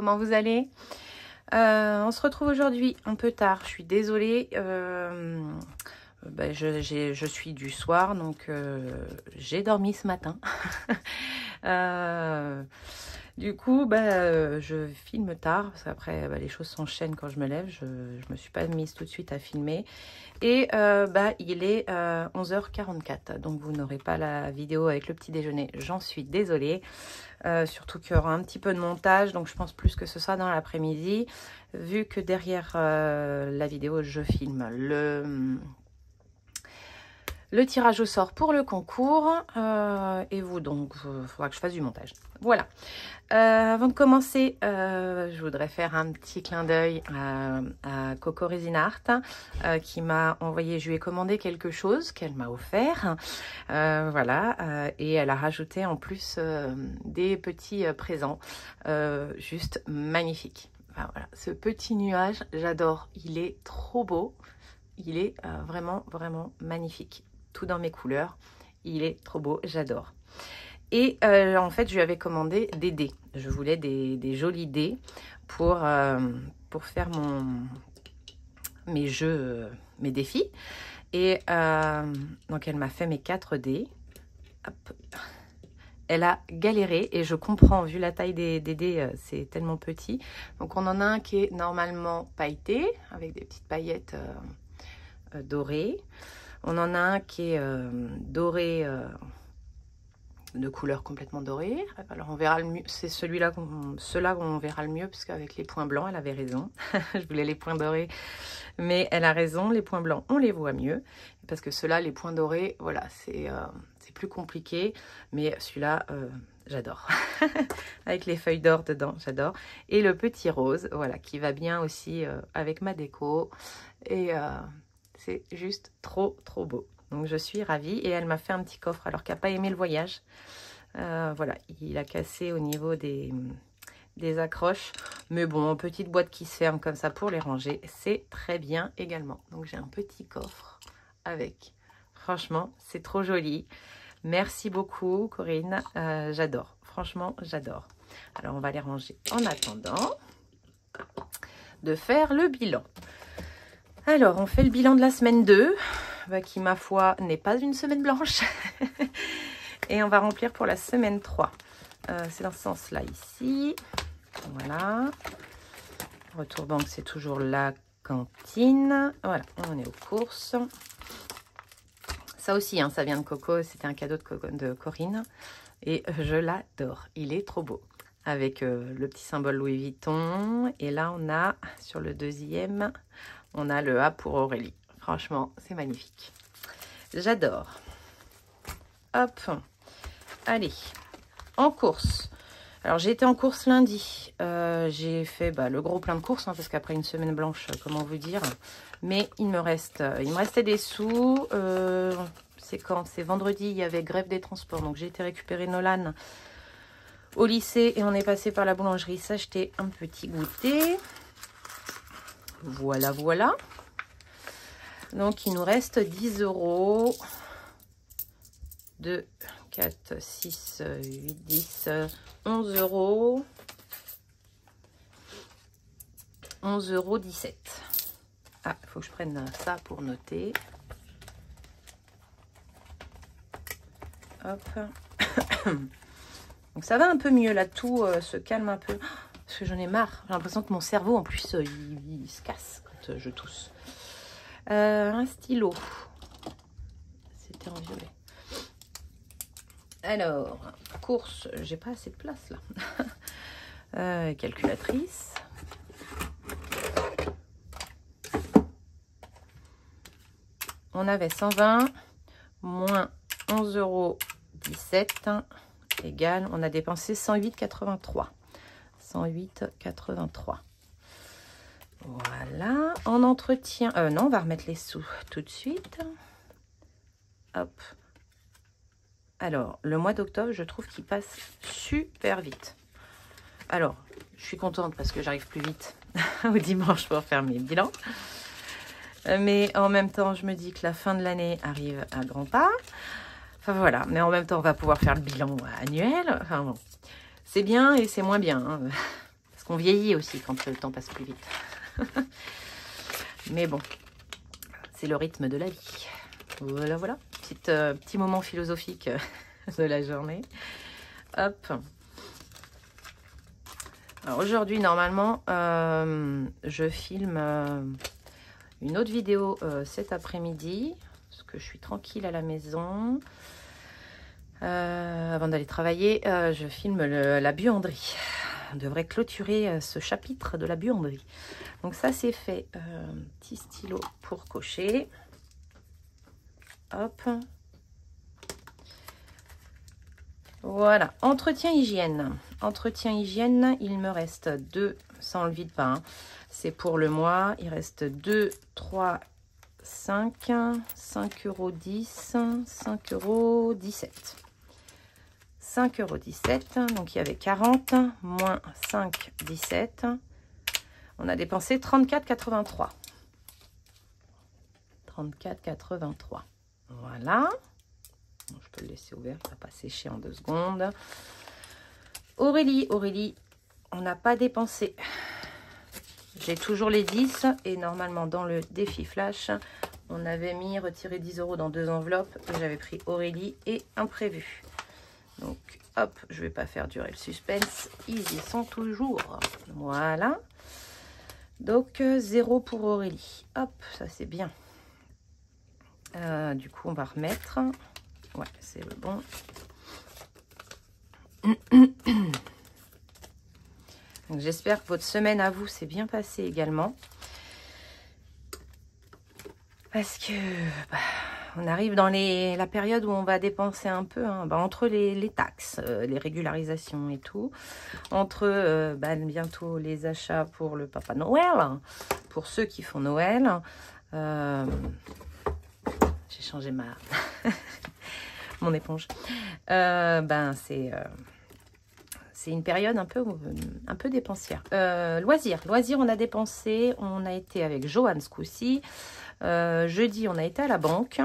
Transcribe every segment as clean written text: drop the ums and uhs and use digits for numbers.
comment vous allez? On se retrouve aujourd'hui un peu tard, je suis désolée. Je suis du soir, donc j'ai dormi ce matin. Du coup, je filme tard, parce qu'après, les choses s'enchaînent quand je me lève. Je me suis pas mise tout de suite à filmer. Et il est 11h44, donc vous n'aurez pas la vidéo avec le petit déjeuner. J'en suis désolée. Surtout qu'il y aura un petit peu de montage, donc je pense plus que ce sera dans l'après-midi. Vu que derrière la vidéo, je filme le tirage au sort pour le concours et vous, donc il faudra que je fasse du montage. Voilà. Avant de commencer, je voudrais faire un petit clin d'œil à Coco Resin Art qui m'a envoyé, je lui ai commandé quelque chose qu'elle m'a offert. Et elle a rajouté en plus des petits présents juste magnifiques. Enfin, voilà, ce petit nuage, j'adore. Il est trop beau. Il est vraiment, vraiment magnifique. Tout dans mes couleurs. Il est trop beau, j'adore. Et en fait, je lui avais commandé des dés. Je voulais des jolis dés pour faire mes jeux, mes défis. Et donc, elle m'a fait mes 4 dés. Hop. Elle a galéré et je comprends, vu la taille des dés, c'est tellement petit. Donc, on en a un qui est normalement pailleté, avec des petites paillettes dorées. On en a un qui est doré, de couleur complètement dorée. Alors on verra le mieux, c'est ceux-là qu'on verra le mieux, parce qu'avec les points blancs, elle avait raison. Je voulais les points dorés, mais elle a raison, les points blancs, on les voit mieux. Parce que ceux-là, les points dorés, voilà, c'est plus compliqué. Mais celui-là, j'adore. Avec les feuilles d'or dedans, j'adore. Et le petit rose, voilà, qui va bien aussi avec ma déco. Et c'est juste trop, trop beau. Donc, je suis ravie. Et elle m'a fait un petit coffre, alors qu'elle n'a pas aimé le voyage. Voilà, il a cassé au niveau des accroches. Mais bon, petite boîte qui se ferme comme ça pour les ranger, c'est très bien également. Donc, j'ai un petit coffre avec. Franchement, c'est trop joli. Merci beaucoup, Corinne. J'adore. Franchement, j'adore. Alors, on va les ranger en attendant de faire le bilan. Alors, on fait le bilan de la semaine 2, qui, ma foi, n'est pas une semaine blanche. Et on va remplir pour la semaine 3. C'est dans ce sens-là, ici. Voilà. Retour banque, c'est toujours la cantine. Voilà, on est aux courses. Ça aussi, hein, ça vient de Coco. C'était un cadeau de Corinne. Et je l'adore. Il est trop beau. Avec le petit symbole Louis Vuitton. Et là, on a, sur le deuxième... On a le A pour Aurélie. Franchement, c'est magnifique. J'adore. Hop. Allez. En course. Alors, j'ai été en course lundi. J'ai fait le gros plein de courses, parce qu'après une semaine blanche, comment vous dire. Mais il me restait des sous. C'est quand? C'est vendredi, il y avait grève des transports. Donc, j'ai été récupérer Nolan au lycée. Et on est passé par la boulangerie s'acheter un petit goûter. Voilà, voilà. Donc, il nous reste 10 €. 2, 4, 6, 8, 10, 11 €. 11,17 €. Ah, il faut que je prenne ça pour noter. Hop. Donc, ça va un peu mieux, là. Tout se calme un peu. Parce que j'en ai marre. J'ai l'impression que mon cerveau, en plus, il se casse quand je tousse. Un stylo. C'était en violet. Alors, course. J'ai pas assez de place, là. Calculatrice. On avait 120 moins 11,17 € égale, on a dépensé 108,83 €. 108,83 €. Voilà. En entretien. Non, on va remettre les sous tout de suite. Hop. Alors, le mois d'octobre, je trouve qu'il passe super vite. Alors, je suis contente parce que j'arrive plus vite au dimanche pour faire mes bilans. Mais en même temps, je me dis que la fin de l'année arrive à grands pas. Enfin, voilà. Mais en même temps, on va pouvoir faire le bilan annuel. Enfin, bon. C'est bien et c'est moins bien. Hein. Parce qu'on vieillit aussi quand le temps passe plus vite. Mais bon, c'est le rythme de la vie. Voilà, voilà. Petit moment philosophique de la journée. Hop. Alors aujourd'hui, normalement, je filme une autre vidéo cet après-midi. Parce que je suis tranquille à la maison. Avant d'aller travailler, je filme la buanderie. On devrait clôturer ce chapitre de la buanderie. Donc ça, c'est fait. Petit stylo pour cocher. Hop. Voilà. Entretien hygiène. Entretien hygiène, il me reste 2. Ça, on le vide pas. Hein. C'est pour le mois. Il reste 2, 3, 5. 5,10 €. 5,17 €. 5,17 €. Donc, il y avait 40. Moins 5, 17. On a dépensé 34,83 €. 34,83 €. Voilà. Bon, je peux le laisser ouvert, ça va pas sécher en 2 secondes. Aurélie, on n'a pas dépensé. J'ai toujours les 10 et normalement dans le défi flash, on avait mis retirer 10 € dans 2 enveloppes. J'avais pris Aurélie et imprévu. Donc hop, je vais pas faire durer le suspense. Ils y sont toujours. Voilà. Donc 0 pour Aurélie. Hop, ça c'est bien. Du coup, on va remettre. Ouais, c'est le bon. Donc, j'espère que votre semaine à vous s'est bien passée également. Parce que on arrive dans la période où on va dépenser un peu, hein, entre les taxes, les régularisations et tout. Entre bientôt les achats pour le Papa Noël, pour ceux qui font Noël. J'ai changé mon éponge. C'est une période un peu dépensière. Loisirs, on a dépensé. On a été avec Johan ce coup-ci. Jeudi, on a été à la banque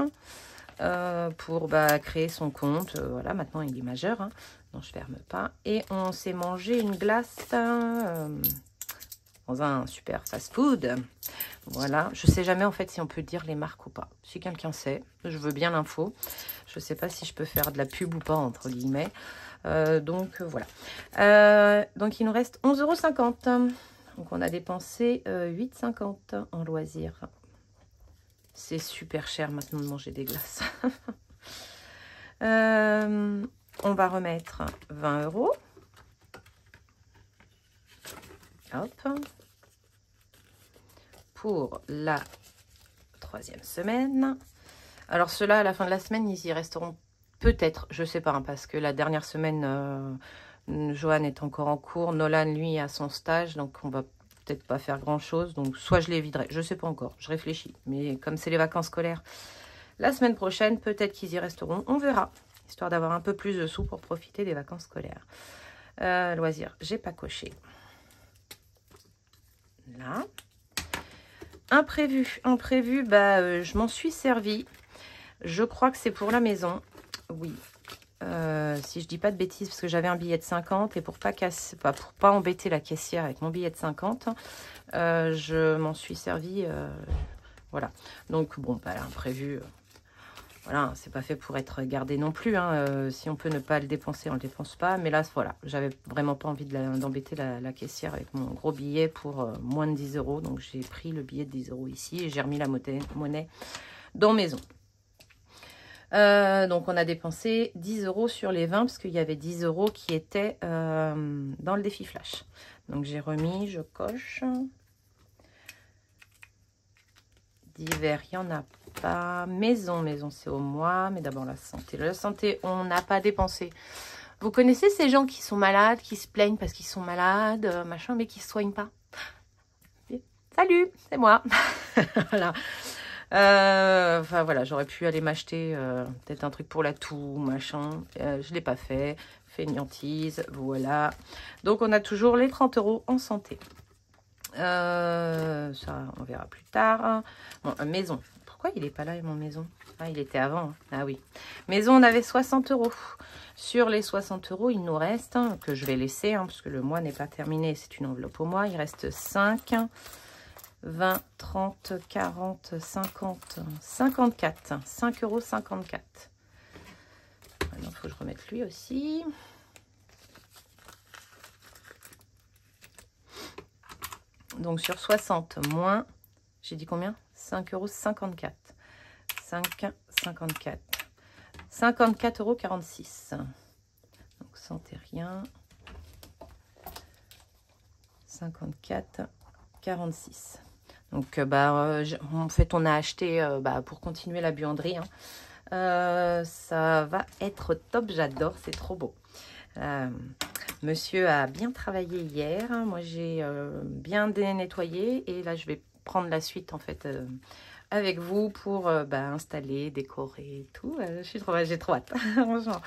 pour créer son compte. Voilà, maintenant il est majeur. Hein. Non, je ferme pas. Et on s'est mangé une glace dans un super fast-food. Voilà, je sais jamais en fait si on peut dire les marques ou pas. Si quelqu'un sait, je veux bien l'info. Je sais pas si je peux faire de la pub ou pas, entre guillemets. Donc voilà. Donc il nous reste 11,50 €. Donc on a dépensé 8,50 € en loisirs. C'est super cher maintenant de manger des glaces. On va remettre 20 €. Hop. Pour la 3e semaine. Alors ceux-là, à la fin de la semaine, ils y resteront peut-être, je sais pas, hein, parce que la dernière semaine, Johan est encore en cours, Nolan, lui, a son stage, donc on va peut-être pas faire grand-chose. Donc soit je les viderai, je sais pas encore, je réfléchis. Mais comme c'est les vacances scolaires, la semaine prochaine, peut-être qu'ils y resteront, on verra, histoire d'avoir un peu plus de sous pour profiter des vacances scolaires. Loisirs, j'ai pas coché. Là. Imprévu, je m'en suis servi. Je crois que c'est pour la maison. Oui. Si je dis pas de bêtises, parce que j'avais un billet de 50 et pour pas embêter la caissière avec mon billet de 50, je m'en suis servi. Voilà. Donc bon, imprévu. Voilà, c'est pas fait pour être gardé non plus. Hein. Si on peut ne pas le dépenser, on le dépense pas. Mais là, voilà, j'avais vraiment pas envie d'embêter la caissière avec mon gros billet pour moins de 10 €. Donc, j'ai pris le billet de 10 € ici et j'ai remis la monnaie dans maison. Donc, on a dépensé 10 € sur les 20 parce qu'il y avait 10 € qui étaient dans le défi flash. Donc, j'ai remis, je coche. Divers, il y en a pas. Maison, c'est au mois. Mais d'abord, la santé. La santé, on n'a pas dépensé. Vous connaissez ces gens qui sont malades, qui se plaignent parce qu'ils sont malades, machin, mais qui ne se soignent pas? Salut, c'est moi. Voilà. Enfin, voilà, j'aurais pu aller m'acheter peut-être un truc pour la toux, machin. Je ne l'ai pas fait. Fainéantise, voilà. Donc, on a toujours les 30 € en santé. Ça, on verra plus tard. Bon, maison. Pourquoi il n'est pas là, mon maison? Ah, il était avant. Hein. Ah oui. Maison, on avait 60 €. Sur les 60 €, il nous reste, hein, que je vais laisser, hein, parce que le mois n'est pas terminé. C'est une enveloppe au mois. Il reste 5, 20, 30, 40, 50, 54. 5,54 €. Maintenant, il faut que je remette lui aussi. Donc, sur 60 moins, j'ai dit combien? 5,54 €. 5,54 €. 54,46 €. Donc, santé rien. 54,46 €. Donc, en fait, on a acheté pour continuer la buanderie. Hein. Ça va être top, j'adore, c'est trop beau. Monsieur a bien travaillé hier. Moi, j'ai bien nettoyé. Et là, je vais prendre la suite, en fait, avec vous pour installer, décorer et tout. J'ai trop hâte. Franchement.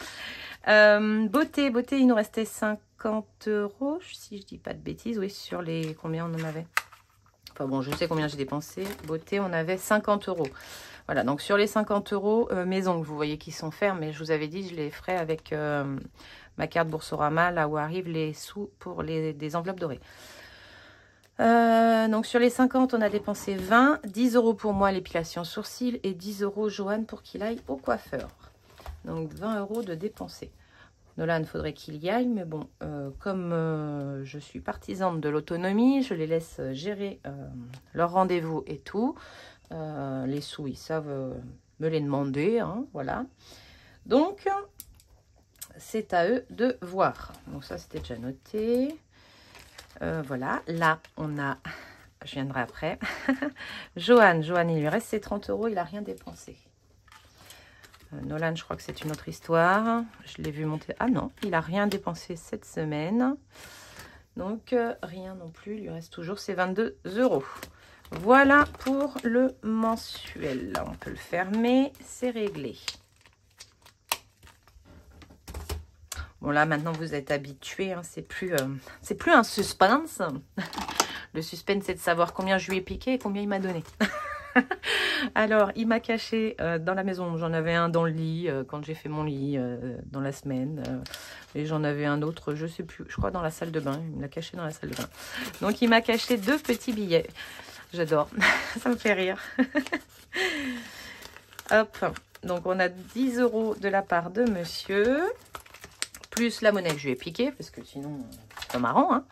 Beauté, il nous restait 50 €, si je dis pas de bêtises. Oui, sur les... Combien on en avait? Enfin bon, je sais combien j'ai dépensé. Beauté, on avait 50 €. Voilà, donc sur les 50 €, mes ongles, vous voyez qu'ils sont fermes, mais je vous avais dit, je les ferai avec ma carte Boursorama, là où arrivent les sous pour des enveloppes dorées. Donc sur les 50, on a dépensé 20, 10 € pour moi l'épilation sourcils et 10 € Johan pour qu'il aille au coiffeur. Donc 20 € de dépensés. Nolan, il faudrait qu'il y aille, mais bon, comme je suis partisane de l'autonomie, je les laisse gérer leur rendez-vous et tout. Les sous, ils savent me les demander, hein, voilà. Donc, c'est à eux de voir. Donc ça, c'était déjà noté. Voilà, là, on a... Je viendrai après. Johan, il lui reste ses 30 €, il n'a rien dépensé. Nolan, je crois que c'est une autre histoire. Je l'ai vu monter. Ah non, il n'a rien dépensé cette semaine. Donc, rien non plus. Il lui reste toujours ses 22 €. Voilà pour le mensuel. On peut le fermer. C'est réglé. Bon, là, maintenant, vous êtes habitués. Hein, c'est plus un suspense. Le suspense, c'est de savoir combien je lui ai piqué et combien il m'a donné. Alors, il m'a caché dans la maison. J'en avais un dans le lit quand j'ai fait mon lit dans la semaine. Et j'en avais un autre, je sais plus, je crois dans la salle de bain. Il me l'a caché dans la salle de bain. Donc, il m'a caché 2 petits billets. J'adore. Ça me fait rire. Hop. Donc, on a 10 € de la part de monsieur. Plus la monnaie que je lui ai piquée. Parce que sinon, c'est pas marrant. Hein.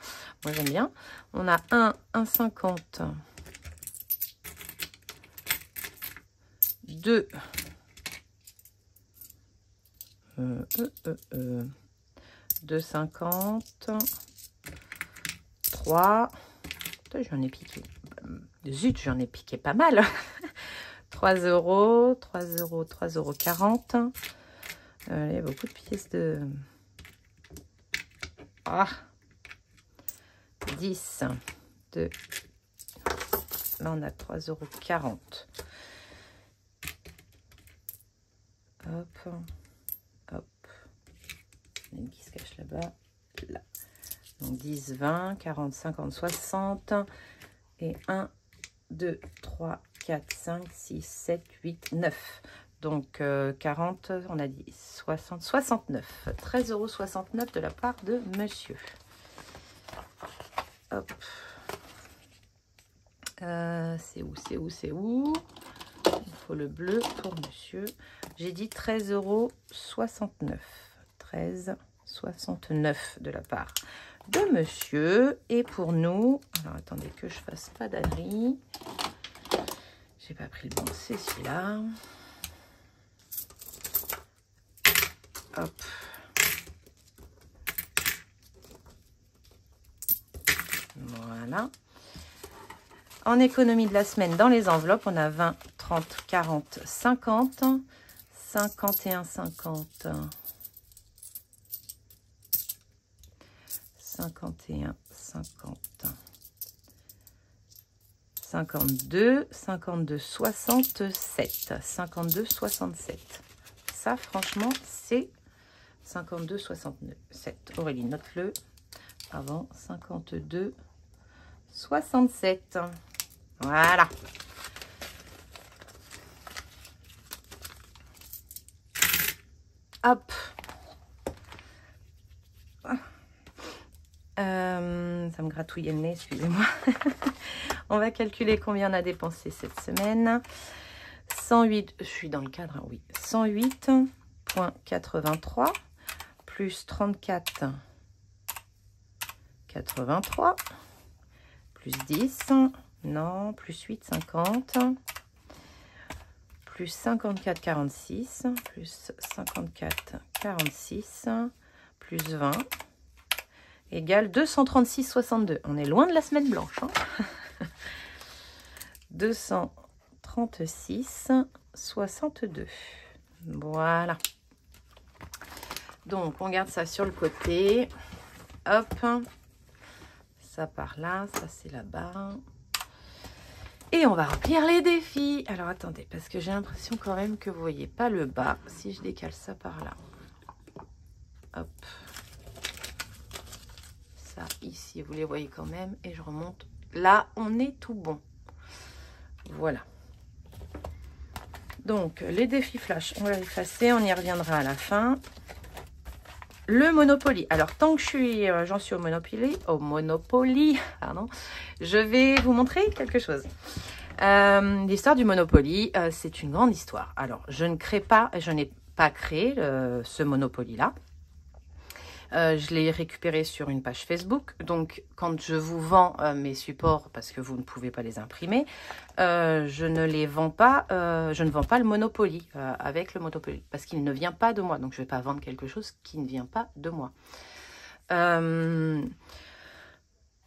Moi, j'aime bien. On a 1,50 €. 2 2,50 3 j'en ai piqué zut, j'en ai piqué pas mal. 3 €, 3 €, 3,40 €. Il y a beaucoup de pièces de 10 de là on a 3,40 €. Hop, hop. Il y en a une qui se cache là-bas. Là. Donc 10, 20, 40, 50, 60. Et 1, 2, 3, 4, 5, 6, 7, 8, 9. Donc 40, on a dit 60, 69. 13,69 € de la part de monsieur. Hop. C'est où? Il faut le bleu pour monsieur. J'ai dit 13,69 €. 13,69 € de la part de monsieur. Et pour nous, alors attendez que je fasse pas d'ânerie. J'ai pas pris le bon, c'est celui-là. Hop. Voilà. En économie de la semaine, dans les enveloppes, on a 20, 30, 40, 50, 51, 50, 51, 50, 52, 52, 67, 52, 67. Ça, franchement, c'est 52, 67. Aurélie, note-le. Avant, 52, 67. Voilà. Hop. Ça me gratouillait le nez, excusez-moi. On va calculer combien on a dépensé cette semaine. 108, je suis dans le cadre, hein, oui. 108,83 plus 34,83 plus 10, non, plus 8, 50, plus 54,46, plus 54,46, plus 20, égale 236,62. On est loin de la semaine blanche. Hein. 236,62. Voilà. Donc, on garde ça sur le côté. Hop. Ça par là, ça c'est là-bas. Et on va remplir les défis. Alors, attendez, parce que j'ai l'impression quand même que vous ne voyez pas le bas. Si je décale ça par là. Hop. Ça, ici, vous les voyez quand même. Et je remonte. Là, on est tout bon. Voilà. Donc, les défis flash, on va les effacer. On y reviendra à la fin. Le Monopoly. Alors, tant que j'en suis au Monopoly, pardon, je vais vous montrer quelque chose. L'histoire du Monopoly, c'est une grande histoire. Alors, je n'ai pas créé ce Monopoly-là. Je l'ai récupéré sur une page Facebook. Donc, quand je vous vends mes supports, parce que vous ne pouvez pas les imprimer, je ne les vends pas. Je ne vends pas le Monopoly avec le Monopoly, parce qu'il ne vient pas de moi. Donc, je ne vais pas vendre quelque chose qui ne vient pas de moi.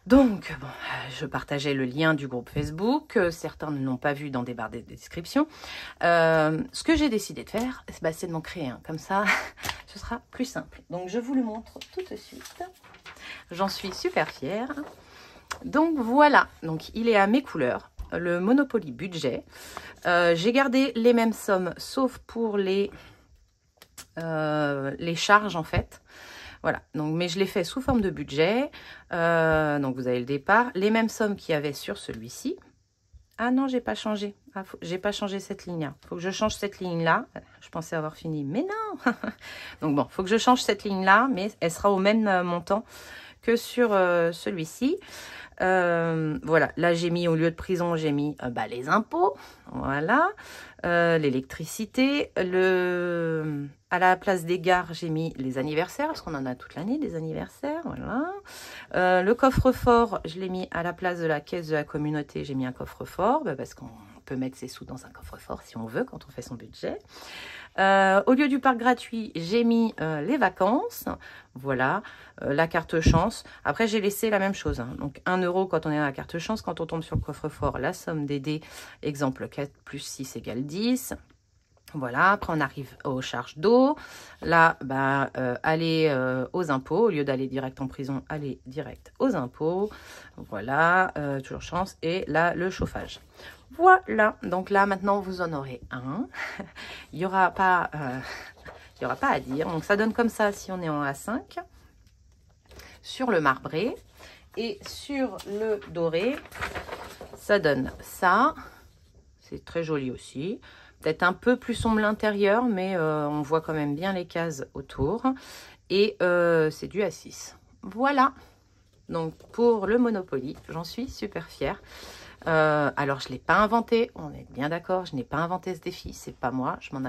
Donc, bon, je partageais le lien du groupe Facebook. Certains ne l'ont pas vu dans des barres de description. Ce que j'ai décidé de faire, c'est de m'en créer un. Comme ça, ce sera plus simple. Donc, je vous le montre tout de suite. J'en suis super fière. Donc, voilà. Donc, il est à mes couleurs. Le Monopoly budget. J'ai gardé les mêmes sommes, sauf pour les charges, en fait. Voilà, donc, mais je l'ai fait sous forme de budget. Donc, vous avez le départ. Les mêmes sommes qu'il y avait sur celui-ci. Ah non, j'ai pas changé. Ah, j'ai pas changé cette ligne-là. Il faut que je change cette ligne-là. Je pensais avoir fini, mais non. Donc, bon, il faut que je change cette ligne-là, mais elle sera au même montant que sur celui-ci. Voilà, là, j'ai mis, au lieu de prison, j'ai mis les impôts. Voilà. L'électricité. À la place des gares, j'ai mis les anniversaires, parce qu'on en a toute l'année, des anniversaires, voilà. Le coffre-fort, je l'ai mis à la place de la caisse de la communauté, j'ai mis un coffre-fort, parce qu'on peut mettre ses sous dans un coffre-fort si on veut, quand on fait son budget. Au lieu du parc gratuit, j'ai mis les vacances, voilà, la carte chance. Après, j'ai laissé la même chose, hein. Donc 1 € quand on est à la carte chance, quand on tombe sur le coffre-fort, la somme des dés, exemple 4 plus 6 égale 10. Voilà, après on arrive aux charges d'eau. Là, aller aux impôts. Au lieu d'aller direct en prison, aller direct aux impôts. Voilà, toujours chance. Et là, le chauffage. Voilà, donc là, maintenant, vous en aurez un. Il n'y aura pas à dire. Donc, ça donne comme ça si on est en A5. Sur le marbré. Et sur le doré, ça donne ça. C'est très joli aussi. Peut-être un peu plus sombre l'intérieur, mais on voit quand même bien les cases autour. Et c'est du A6. Voilà. Donc, pour le Monopoly, j'en suis super fière. Alors, je ne l'ai pas inventé. On est bien d'accord. Je n'ai pas inventé ce défi. C'est pas moi. Je m'en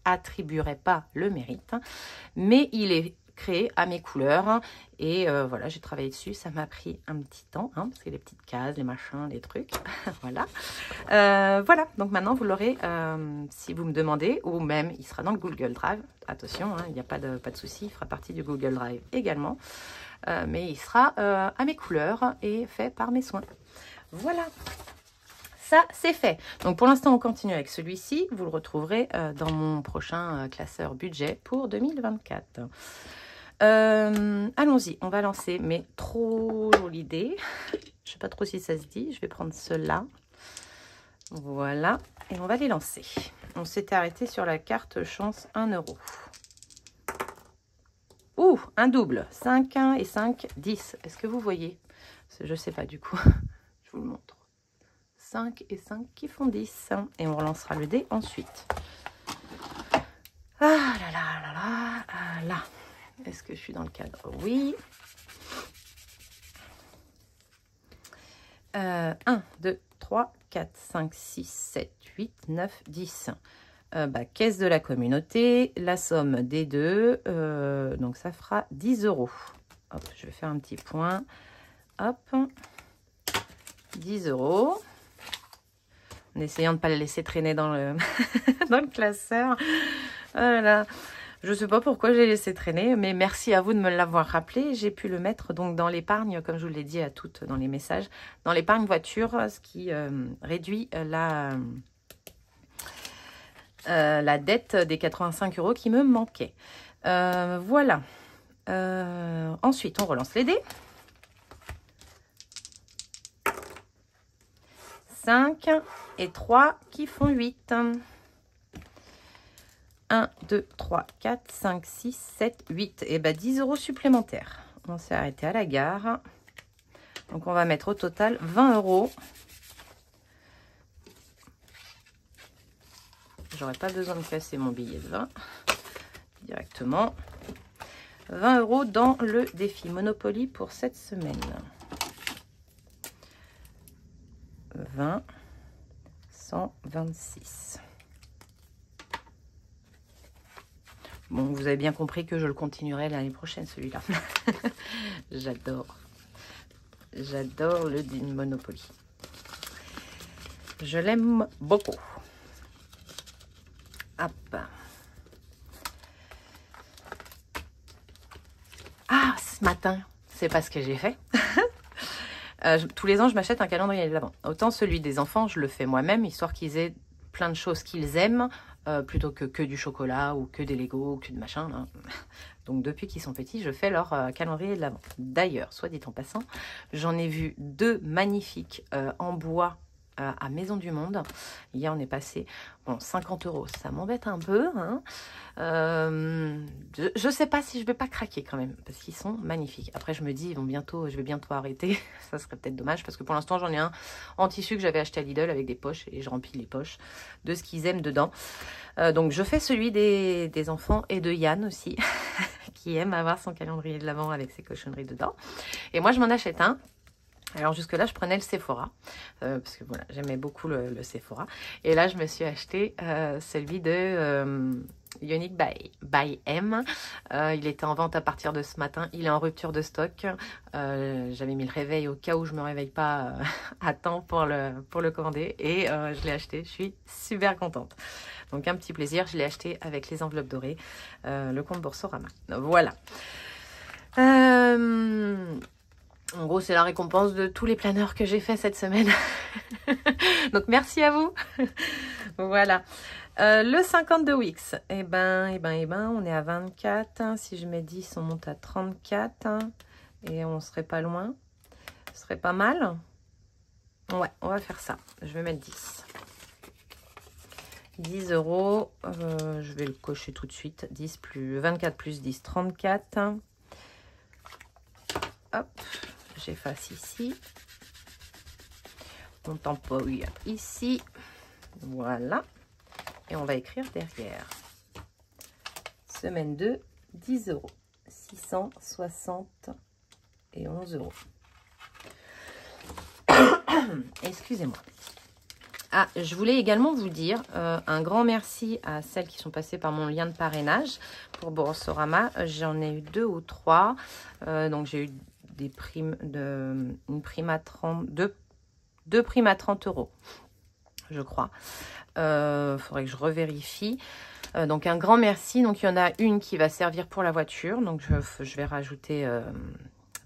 attribuerai pas le mérite. Mais il est créé à mes couleurs. Et voilà, j'ai travaillé dessus. Ça m'a pris un petit temps, hein, parce que les petites cases, les machins, les trucs. Voilà. Voilà, donc maintenant vous l'aurez si vous me demandez, ou même il sera dans le Google Drive. Attention, hein, il n'y a pas de souci, il fera partie du Google Drive également. Mais il sera à mes couleurs et fait par mes soins. Voilà. Ça, c'est fait. Donc, pour l'instant, on continue avec celui-ci. Vous le retrouverez dans mon prochain classeur budget pour 2024. Allons-y, on va lancer, mais trop jolie idée. Je ne sais pas trop si ça se dit. Je vais prendre ceux-là. Voilà, et on va les lancer. On s'était arrêté sur la carte chance 1 €. Ouh, un double. 5, 1 et 5, 10. Est-ce que vous voyez? Je ne sais pas du coup. Je vous le montre. 5 et 5 qui font 10. Et on relancera le dé ensuite. Ah là là là Voilà. Est-ce que je suis dans le cadre? Oui. 1, 2, 3, 4, 5, 6, 7, 8, 9, 10. Caisse de la communauté, la somme des deux, donc ça fera 10 €. Hop, je vais faire un petit point. Hop, 10 €. En essayant de ne pas le laisser traîner dans le, dans le classeur. Voilà. Je ne sais pas pourquoi j'ai laissé traîner, mais merci à vous de me l'avoir rappelé. J'ai pu le mettre donc dans l'épargne, comme je vous l'ai dit à toutes dans les messages, dans l'épargne voiture, ce qui réduit la dette des 85 € qui me manquait. Voilà. Ensuite, on relance les dés. 5 et 3 qui font 8. 1, 2, 3, 4, 5, 6, 7, 8. Et 10 € supplémentaires. On s'est arrêté à la gare. Donc, on va mettre au total 20 €. J'aurais pas besoin de casser mon billet de 20 directement. 20 € dans le défi Monopoly pour cette semaine. 20, 126. Bon, vous avez bien compris que je le continuerai l'année prochaine, celui-là. J'adore. J'adore le Monopoly. Je l'aime beaucoup. Hop. Ah, ce matin, c'est pas ce que j'ai fait. Tous les ans, je m'achète un calendrier de l'Avent. Autant celui des enfants, je le fais moi-même, histoire qu'ils aient plein de choses qu'ils aiment, plutôt que du chocolat ou que des Lego ou que de machin. Là. Donc, depuis qu'ils sont petits, je fais leur calendrier de l'Avent. D'ailleurs, soit dit en passant, j'en ai vu 2 magnifiques en bois à Maison du Monde. Hier, on est passé, bon, 50 €. Ça m'embête un peu. Hein. Je sais pas si je vais pas craquer quand même, parce qu'ils sont magnifiques. Après, je me dis, je vais bientôt arrêter. Ça serait peut-être dommage, parce que pour l'instant, j'en ai un en tissu que j'avais acheté à Lidl avec des poches, et je remplis les poches de ce qu'ils aiment dedans. Donc, je fais celui des enfants et de Yann aussi, qui aime avoir son calendrier de l'Avent avec ses cochonneries dedans. Et moi, je m'en achète un. Alors jusque-là, je prenais le Sephora, parce que voilà, j'aimais beaucoup le Sephora. Et là, je me suis acheté celui de Unique by M. Il était en vente à partir de ce matin. Il est en rupture de stock. J'avais mis le réveil au cas où je ne me réveille pas à temps pour le commander. Et je l'ai acheté. Je suis super contente. Donc un petit plaisir. Je l'ai acheté avec les enveloppes dorées. Le compte Boursorama. Voilà. En gros, c'est la récompense de tous les planeurs que j'ai fait cette semaine. Donc, merci à vous. Voilà. Le 52 Wix. Eh ben, on est à 24. Si je mets 10, on monte à 34. Et on serait pas loin. Ce serait pas mal. Ouais, on va faire ça. Je vais mettre 10. 10 €. Je vais le cocher tout de suite. 24 plus 10, 34. Hop. J'efface ici. On tamponne ici. Voilà. Et on va écrire derrière. Semaine 2, 10 €. 671 €. Excusez-moi. Ah, je voulais également vous dire un grand merci à celles qui sont passées par mon lien de parrainage pour Boursorama. J'en ai eu 2 ou 3. Donc, j'ai eu des primes une prime à 30, deux primes à 30 €, je crois. Faudrait que je revérifie. Donc un grand merci. Donc il y en a une qui va servir pour la voiture. Donc je vais rajouter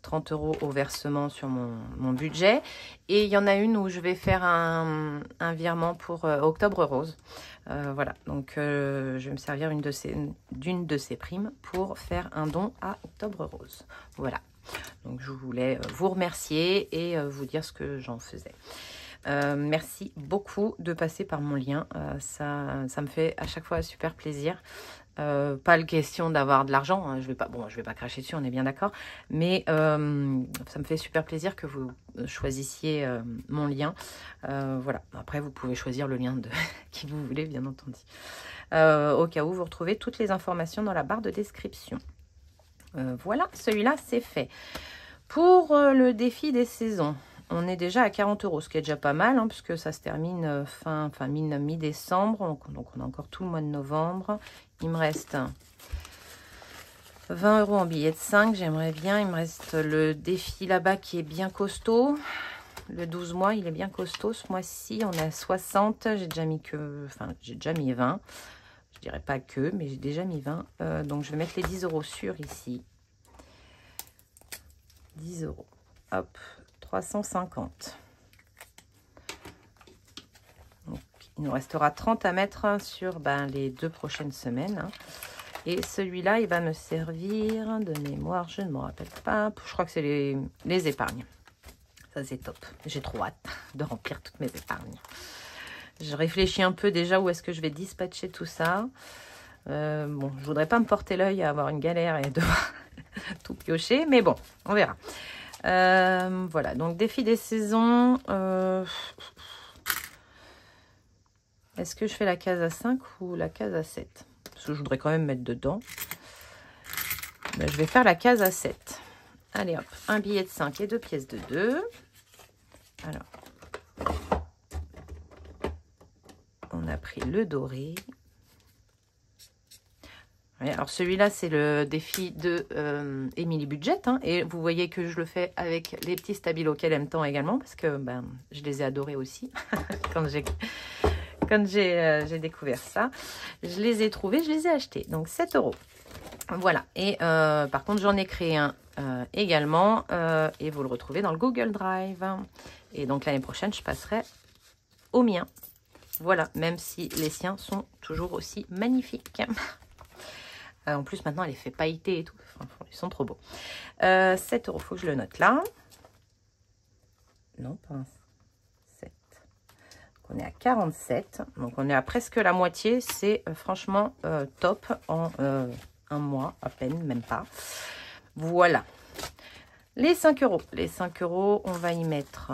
30 € au versement sur mon budget. Et il y en a une où je vais faire un virement pour Octobre Rose. Voilà, donc je vais me servir d'une de ces primes pour faire un don à Octobre Rose. Voilà. Donc, je voulais vous remercier et vous dire ce que j'en faisais. Merci beaucoup de passer par mon lien. Ça me fait à chaque fois super plaisir. Pas le question d'avoir de l'argent, hein, je vais pas cracher dessus, on est bien d'accord, mais ça me fait super plaisir que vous choisissiez mon lien. Voilà, après vous pouvez choisir le lien de qui vous voulez, bien entendu. Au cas où vous retrouvez toutes les informations dans la barre de description. Voilà, celui-là c'est fait. Pour le défi des saisons, on est déjà à 40 €, ce qui est déjà pas mal, hein, puisque ça se termine mi-décembre. Donc, on a encore tout le mois de novembre. Il me reste 20 € en billets de 5. J'aimerais bien. Il me reste le défi là-bas qui est bien costaud. Le 12 mois, il est bien costaud. Ce mois-ci, on est à 60. J'ai déjà mis 20. Je dirais pas que, mais j'ai déjà mis 20. Donc, je vais mettre les 10 € sur ici. 10 €. Hop. 350. Donc, il nous restera 30 à mettre sur les 2 prochaines semaines. Hein. Et celui-là, il va me servir de mémoire, je ne me rappelle pas. Je crois que c'est les épargnes. Ça, c'est top. J'ai trop hâte de remplir toutes mes épargnes. Je réfléchis un peu déjà où est-ce que je vais dispatcher tout ça. Bon, je voudrais pas me porter l'œil à avoir une galère et devoir tout piocher. Mais bon, on verra. Voilà, donc défi des saisons. Est-ce que je fais la case à 5 ou la case à 7? Parce que je voudrais quand même mettre dedans. Je vais faire la case à 7. Allez hop, un billet de 5 et 2 pièces de 2. Alors, on a pris le doré. Alors celui-là, c'est le défi de Emily Budget. Hein, et vous voyez que je le fais avec les petits stabilos qu'elle aime tant également. Parce que je les ai adorés aussi quand j'ai découvert ça. Je les ai trouvés, je les ai achetés. Donc 7 €. Voilà. Et par contre, j'en ai créé un également. Et vous le retrouvez dans le Google Drive. Et donc l'année prochaine, je passerai au mien. Voilà. Même si les siens sont toujours aussi magnifiques. En plus, maintenant, elle est fait pailleter et tout. Enfin, ils sont trop beaux. 7 €, faut que je le note là. Non, pas 7. Donc, on est à 47. Donc, on est à presque la moitié. C'est franchement top en un mois, à peine, même pas. Voilà. Les 5 €. Les 5 €, on va y mettre...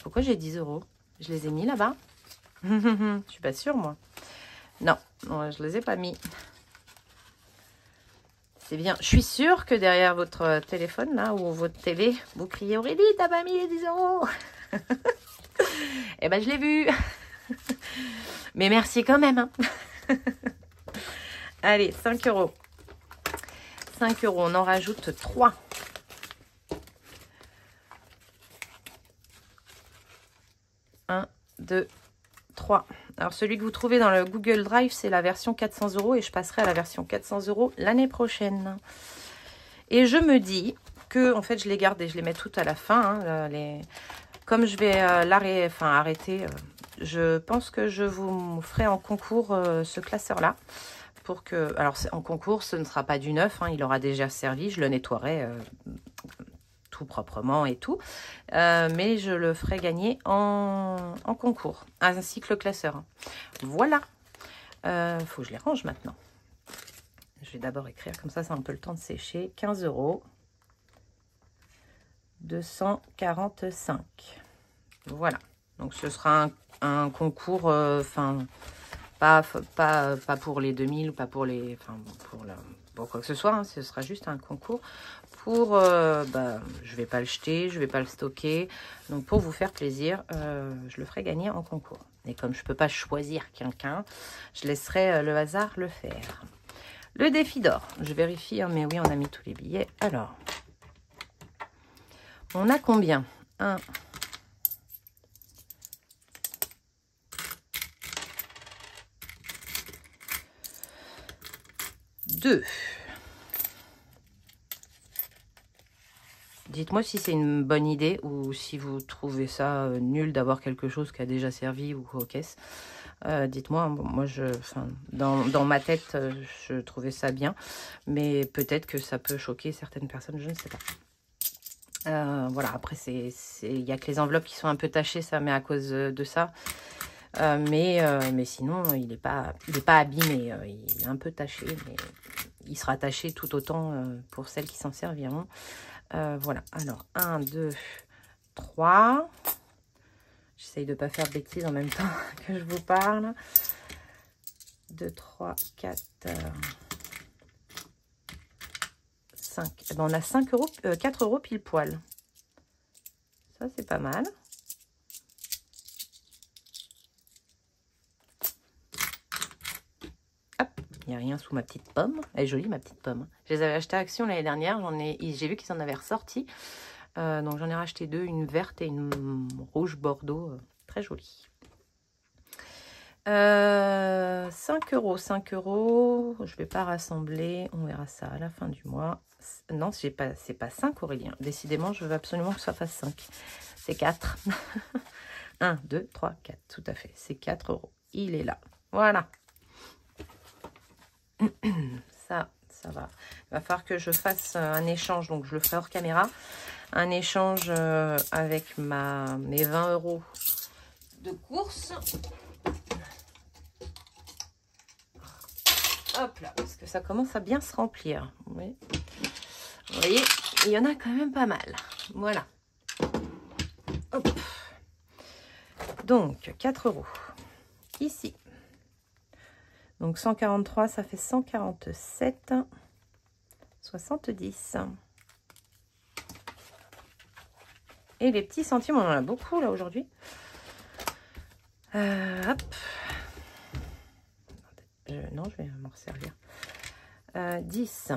Pourquoi j'ai 10 €? Je les ai mis là-bas. Je suis pas sûre, moi. Non, je les ai pas mis. C'est bien. Je suis sûre que derrière votre téléphone, là, ou votre télé, vous criez « Aurélie, t'as pas mis les 10 €. » Eh ben, je l'ai vu. Mais merci quand même. Hein. Allez, 5 €. 5 €, on en rajoute 3. Un, 2, 3. Alors, celui que vous trouvez dans le Google Drive, c'est la version 400 € et je passerai à la version 400 € l'année prochaine. Et je me dis que, en fait, je les garde et je les mets toutes à la fin. Hein, Comme je vais arrêter, je pense que je vous ferai en concours ce classeur-là. Pour que, alors, en concours, ce ne sera pas du neuf. Hein, il aura déjà servi. Je le nettoierai tout proprement et tout. Mais je le ferai gagner en concours, ainsi que le classeur. Voilà. Faut que je les range maintenant. Je vais d'abord écrire, comme ça a un peu le temps de sécher. 15 €. 245. Voilà. Donc, ce sera un concours, pas pour les 2000 ou pas pour les... pour quoi que ce soit. Hein, ce sera juste un concours pour... je vais pas le jeter, je vais pas le stocker. Donc, pour vous faire plaisir, je le ferai gagner en concours. Et comme je peux pas choisir quelqu'un, je laisserai le hasard le faire. Le défi d'or. Je vérifie, hein, mais oui, on a mis tous les billets. Alors, on a combien? 1, 2. Dites-moi si c'est une bonne idée ou si vous trouvez ça nul d'avoir quelque chose qui a déjà servi ou aux caisses. Dites-moi, moi, dans ma tête, je trouvais ça bien. Mais peut-être que ça peut choquer certaines personnes, je ne sais pas. Voilà, après, il n'y a que les enveloppes qui sont un peu tachées, ça, mais à cause de ça. Mais sinon, il n'est pas abîmé. Il est un peu taché, mais il sera taché tout autant pour celles qui s'en serviront. Voilà, alors 1, 2, 3. J'essaye de ne pas faire de bêtises en même temps que je vous parle. 2, 3, 4, 5. Eh ben, on a 5 euros, 4 euros pile poil. Ça, c'est pas mal. Hop, il n'y a rien sous ma petite pomme. Elle est jolie, ma petite pomme. Je les avais achetées à Action l'année dernière. J'ai vu qu'ils en avaient ressorti. Donc, j'en ai racheté 2, une verte et une rouge bordeaux. Très jolie. 5 euros, 5 euros. Je ne vais pas rassembler. On verra ça à la fin du mois. Non, c'est pas 5, Aurélien. Décidément, je veux absolument que ça fasse 5. C'est 4. 1, 2, 3, 4. Tout à fait. C'est 4 euros. Il est là. Voilà. Ça va. Il va falloir que je fasse un échange. Donc, je le ferai hors caméra. Un échange avec mes 20 euros de course. Hop là, parce que ça commence à bien se remplir. Oui. Vous voyez, il y en a quand même pas mal. Voilà. Hop. Donc, 4 euros. Ici. Donc, 143, ça fait 147. 70. Et les petits centimes, on en a beaucoup là aujourd'hui. Hop. Non, je vais m'en resservir. 10.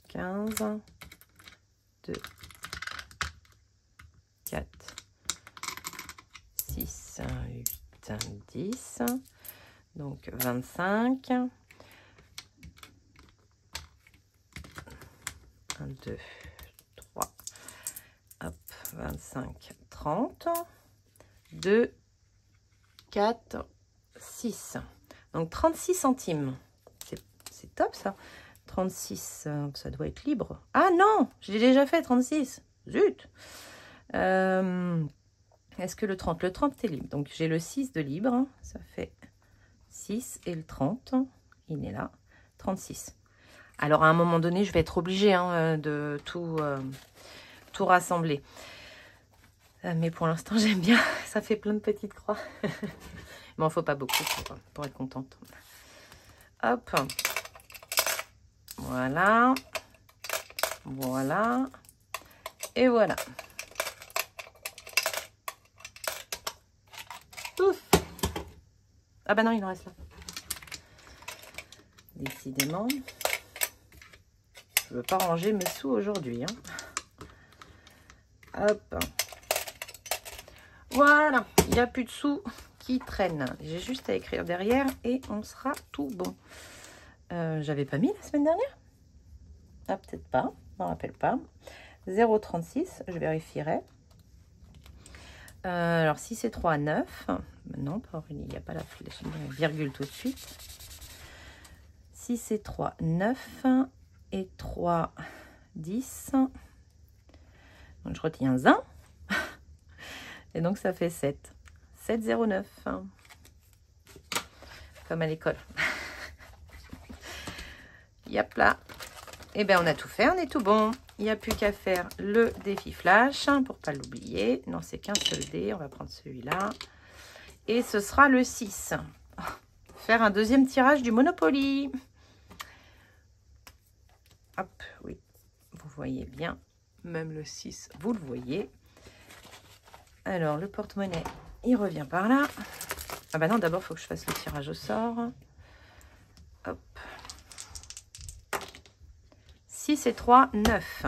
15. 2. 4. 6. 8. 10. Donc 25. 1, 2, 3. Hop, 25, 30. 2, 4, 6. Donc 36 centimes. C'est top ça. 36, ça doit être libre. Ah non, je l'ai déjà fait 36. Zut. Est-ce que le 30? Le 30 est libre. Donc j'ai le 6 de libre. Ça fait 6 et le 30. Il est là. 36. Alors à un moment donné, je vais être obligée de tout rassembler. Mais pour l'instant, j'aime bien. Ça fait plein de petites croix. Mais il ne faut pas beaucoup pour être contente. Hop. Voilà. Voilà. Et voilà. Ouf. Ah bah non, il en reste là. Décidément. Je ne veux pas ranger mes sous aujourd'hui. Hop. Voilà. Il n'y a plus de sous qui traînent. J'ai juste à écrire derrière et on sera tout bon. J'avais pas mis la semaine dernière? Ah, peut-être pas. Je m'en rappelle pas. 0,36. Je vérifierai. Alors, si c'est 3, 9. Non, il n'y a pas la virgule tout de suite. Si c'est 3, 9. Et 3, 10. Donc, je retiens 1. Et donc, ça fait 7. 7,09. Comme à l'école. Yep là. Et bien, on a tout fait. On est tout bon. Il n'y a plus qu'à faire le défi flash pour pas l'oublier. Non, c'est qu'un seul dé. On va prendre celui-là. Et ce sera le 6. Faire un deuxième tirage du Monopoly. Hop, oui. Vous voyez bien. Même le 6, vous le voyez. Alors, le porte-monnaie, il revient par là. Ah bah non, d'abord, il faut que je fasse le tirage au sort. Hop. 6 et 3, 9.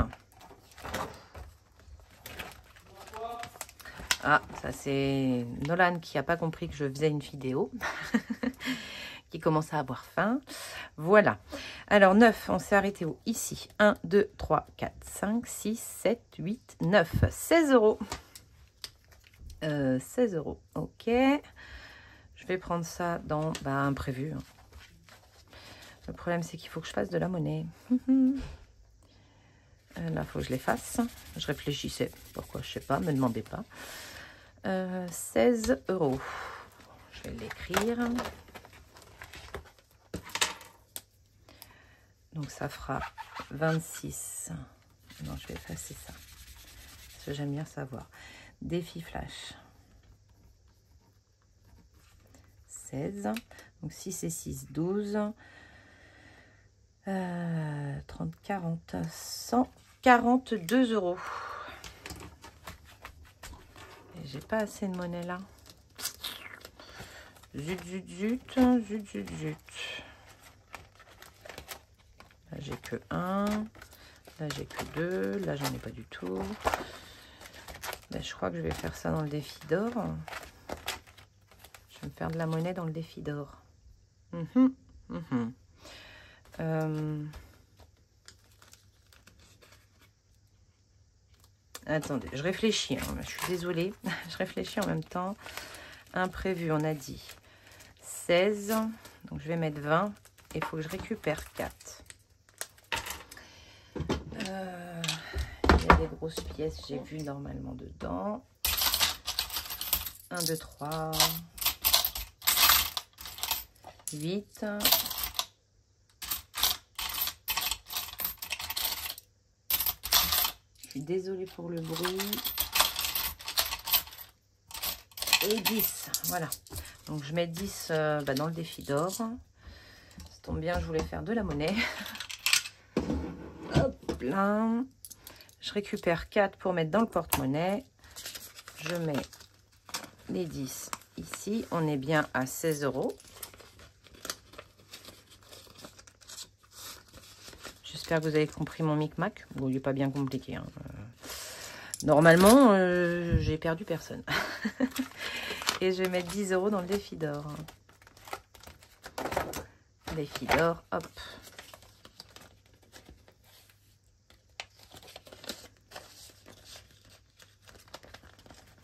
Ah, ça c'est Nolan qui n'a pas compris que je faisais une vidéo. Qui commence à avoir faim. Voilà. Alors, 9, on s'est arrêté où? Ici. 1, 2, 3, 4, 5, 6, 7, 8, 9. 16 euros. 16 euros. Ok. Je vais prendre ça dans imprévu. Le problème, c'est qu'il faut que je fasse de la monnaie. Là, il faut que je les fasse. Je réfléchissais. Pourquoi, je sais pas, me demandez pas. 16 €. Je vais l'écrire. Donc, ça fera 26. Non, je vais effacer ça. Parce que j'aime bien savoir. Défi flash. 16. Donc, 6 et 6, 12. 30, 40, 142 €. Et j'ai pas assez de monnaie là. Zut, zut, zut, zut, zut, zut. Là, j'ai que 1. Là, j'ai que 2. Là, j'en ai pas du tout. Ben, je crois que je vais faire ça dans le défi d'or. Je vais me faire de la monnaie dans le défi d'or. Attendez, je réfléchis. Hein, je suis désolée. Je réfléchis en même temps. Imprévu, on a dit 16. Donc, je vais mettre 20. Et il faut que je récupère 4. Il y a des grosses pièces, j'ai vu normalement dedans. 1, 2, 3. 8. Je suis désolée pour le bruit. Et 10, voilà. Donc je mets 10 dans le défi d'or. Ça tombe bien, je voulais faire de la monnaie. Hop là. Je récupère 4 pour mettre dans le porte-monnaie. Je mets les 10 ici. On est bien à 16 €. J'espère que vous avez compris mon micmac. Bon, il n'est pas bien compliqué. Hein. Normalement, j'ai perdu personne. Et je vais mettre 10 € dans le défi d'or. Défi d'or, hop.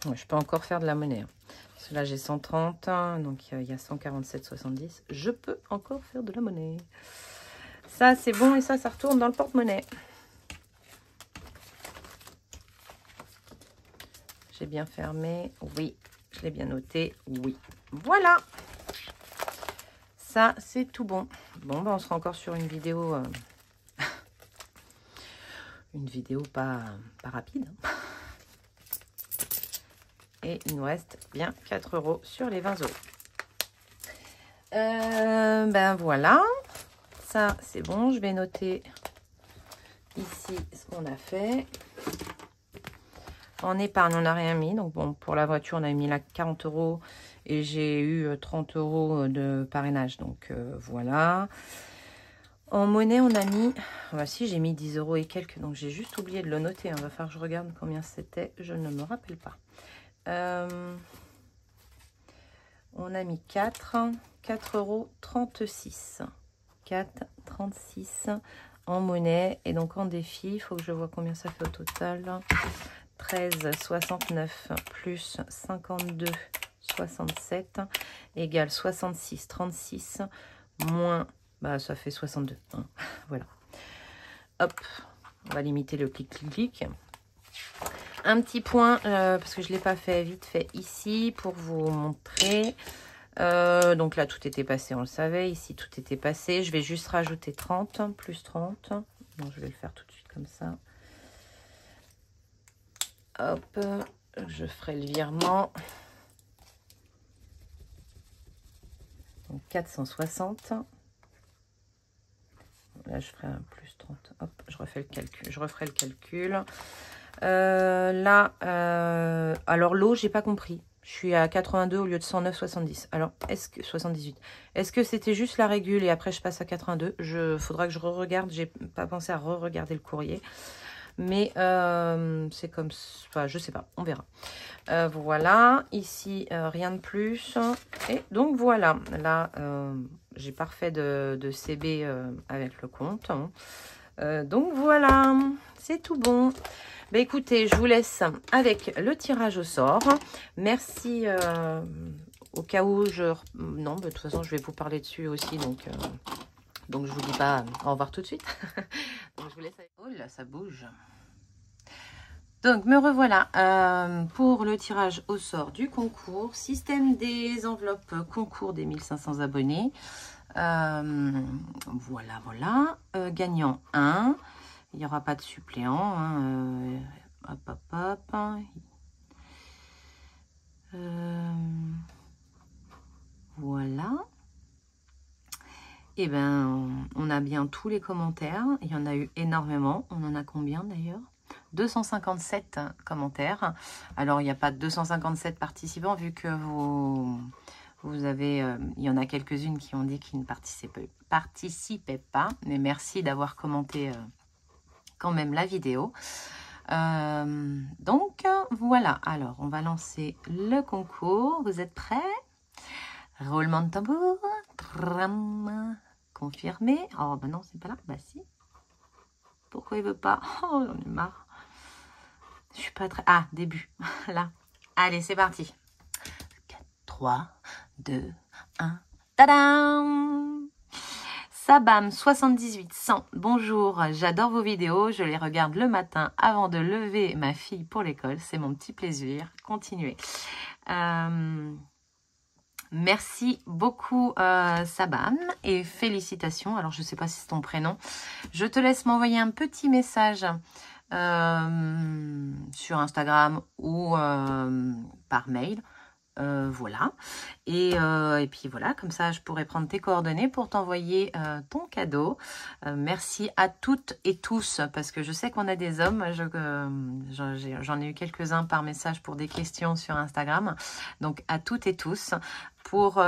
Ouais, je peux encore faire de la monnaie. Hein. Parce que là, j'ai 130. Donc, il y a 147,70. Je peux encore faire de la monnaie. Ça, c'est bon. Et ça retourne dans le porte-monnaie. J'ai bien fermé. Oui. Je l'ai bien noté. Oui. Voilà. Ça, c'est tout bon. Bon, ben, on sera encore sur une vidéo. Une vidéo pas rapide. Et il nous reste bien 4 € sur les 20 €. Ben voilà. Ça, c'est bon. Je vais noter ici ce qu'on a fait. En épargne, on n'a rien mis. Donc, bon, pour la voiture, on a mis là 40 € et j'ai eu 30 € de parrainage. Donc, voilà. En monnaie, on a mis... Voici, j'ai mis 10 € et quelques. Donc, j'ai juste oublié de le noter. Il va falloir que je regarde combien c'était. Je ne me rappelle pas. On a mis 4,36 €. 4,36 € en monnaie. Et donc, en défi, il faut que je vois combien ça fait au total. 13,69 plus 52,67 égale 66,36 moins, bah ça fait 62. Hein. Voilà. Hop, on va limiter le clic-clic-clic. Un petit point, parce que je ne l'ai pas fait vite fait ici, pour vous montrer. Donc là, tout était passé, on le savait. Ici, tout était passé. Je vais juste rajouter 30, plus 30. Bon, je vais le faire tout de suite comme ça. Hop, je ferai le virement. Donc 460. Là, je ferai un plus 30. Hop, je refais le calcul. Je referai le calcul. Alors l'eau, j'ai pas compris. Je suis à 82 au lieu de 109,70. Alors, est-ce que 78. Est-ce que c'était juste la régule et après je passe à 82? Faudra que je re-regarde. J'ai pas pensé à re-regarder le courrier. Mais c'est comme... Enfin, je sais pas, on verra. Voilà, ici, rien de plus. Et donc, voilà. Là, j'ai pas refait de CB avec le compte. Donc, voilà, c'est tout bon. Bah, écoutez, je vous laisse avec le tirage au sort. Merci au cas où je... Non, bah, de toute façon, je vais vous parler dessus aussi, donc... Donc je vous dis pas au revoir tout de suite. Donc je vous laisse. Oh là, ça bouge. Donc me revoilà pour le tirage au sort du concours. Système des enveloppes concours des 1500 abonnés. Voilà, voilà. Gagnant 1. Il n'y aura pas de suppléant. Hein, hop, hop, hop. Voilà. Et ben, on a bien tous les commentaires. Il y en a eu énormément. On en a combien d'ailleurs? 257 commentaires. Alors, il n'y a pas 257 participants vu que vous avez... il y en a quelques-unes qui ont dit qu'ils ne participaient pas. Mais merci d'avoir commenté quand même la vidéo. Donc, voilà. Alors, on va lancer le concours. Vous êtes prêts? Roulement de tambour. Confirmé. Oh, ben non, c'est pas là. Bah si. Pourquoi il veut pas? Oh, j'en ai marre. Je suis pas très... Ah, début. Là. Allez, c'est parti. 4, 3, 2, 1. Tadam! Sabam 78 100. Bonjour, j'adore vos vidéos. Je les regarde le matin avant de lever ma fille pour l'école. C'est mon petit plaisir. Continuez. Merci beaucoup Sabam et félicitations. Alors je ne sais pas si c'est ton prénom. Je te laisse m'envoyer un petit message sur Instagram ou par mail. Voilà. Et puis voilà, comme ça je pourrais prendre tes coordonnées pour t'envoyer ton cadeau. Merci à toutes et tous, parce que je sais qu'on a des hommes. J'en ai eu quelques-uns par message pour des questions sur Instagram. Donc à toutes et tous pour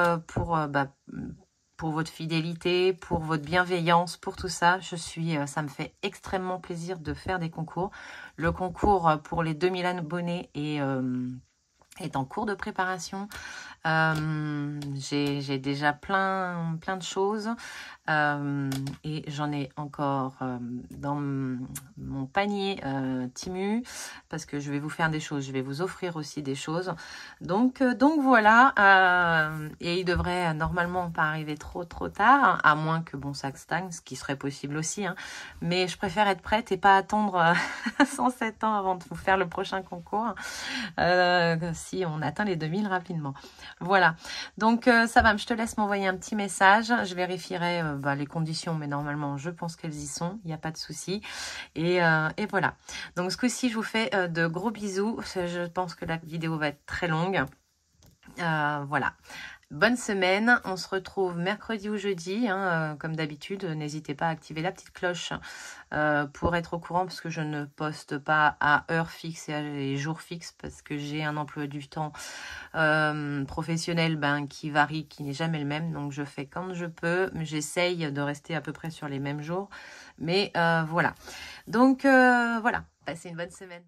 votre fidélité, pour votre bienveillance, pour tout ça. Ça me fait extrêmement plaisir de faire des concours. Le concours pour les 2000 abonnés est en cours de préparation. J'ai déjà plein de choses et j'en ai encore dans mon panier Timu, parce que je vais vous faire des choses, je vais vous offrir aussi des choses. Donc voilà, et il devrait normalement pas arriver trop tard, à moins que bon ça stagne, ce qui serait possible aussi, hein. Mais je préfère être prête et pas attendre 107 ans avant de vous faire le prochain concours, si on atteint les 2000 rapidement. Voilà, donc ça va, je te laisse m'envoyer un petit message, je vérifierai les conditions, mais normalement je pense qu'elles y sont, il n'y a pas de souci. Et voilà, donc ce coup-ci je vous fais de gros bisous, je pense que la vidéo va être très longue. Voilà. Bonne semaine, on se retrouve mercredi ou jeudi, hein, comme d'habitude. N'hésitez pas à activer la petite cloche pour être au courant, parce que je ne poste pas à heure fixe et jour fixe, parce que j'ai un emploi du temps professionnel qui varie, qui n'est jamais le même. Donc je fais quand je peux, j'essaye de rester à peu près sur les mêmes jours. Mais voilà. Donc voilà, passez une bonne semaine.